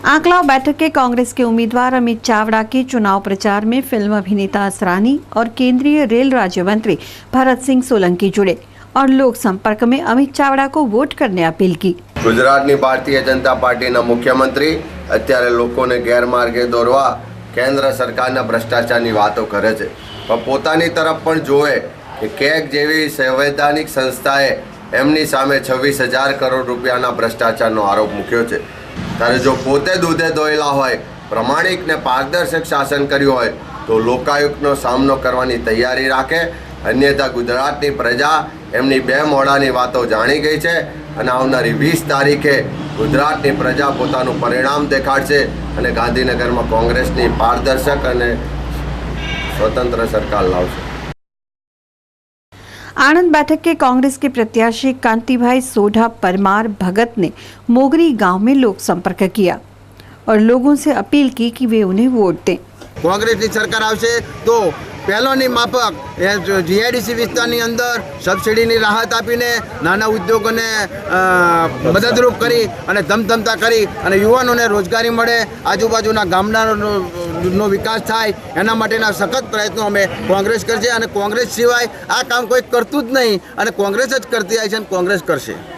आंकलाव बैठक के कांग्रेस के उम्मीदवार अमित चावड़ा के चुनाव प्रचार में फिल्म अभिनेता असरानी और केंद्रीय रेल राज्य मंत्री भरत सिंह सोलंकी जुड़े और लोक संपर्क में अमित चावड़ा को वोट करने अपील की। गुजरातनी भारतीय जनता पार्टीना मुख्यमंत्री अत्यारे लोकोने गैरमार्गे दौरवा केंद्र सरकारना भ्रष्टाचारनी वातो करे छे, पण पोतानी तरफ पण जोए के केक जेवी संवैधानिक संस्थाए एमनी सामे 26,000 करोड़ रूपियाना भ्रष्टाचारनो आरोप मूक्यो छे। ત્યારે જો પોતે દૂધે દોયેલા હોય, પ્રમાણિક ને પારદર્શક શાસન કર્યું હોય તો લોકાયુક્તનો સામનો કરવાની તૈયારી રાખે, અન્યથા ગુજરાતની પ્રજા એમની બે મોઢાની વાતો જાણી ગઈ છે અને આવનારી 20 તારીખે ગુજરાતની પ્રજા પોતાનું પરિણામ દેખાડશે અને ગાંધીનગરમાં કોંગ્રેસની પારદર્શક અને સ્વતંત્ર સરકાર લાવશે। आनंद बैठक के कांग्रेस के प्रत्याशी कांतिभाई सोढ़ा परमार भगत ने मोगरी गांव में लोक संपर्क किया और लोगों से अपील की कि वे उन्हें वोट दें। कांग्रेस की सरकार आवशे तो पहलोनी माफक जीआईडीसी विस्तारनी अंदर सब्सिडीनी राहत आपीने नाना उद्योगोने मददरूप करी अने धमधमता करी अने युवानोने रोजगारी मळे, आजूबाजूना गामडानो विकास थाय एना माटेना सखत प्रयत्नो अमे कांग्रेस करशे अने कांग्रेस सिवाय आ काम कोई करतुं ज नहीं अने कांग्रेस ज करती आवी छे अने कांग्रेस करशे।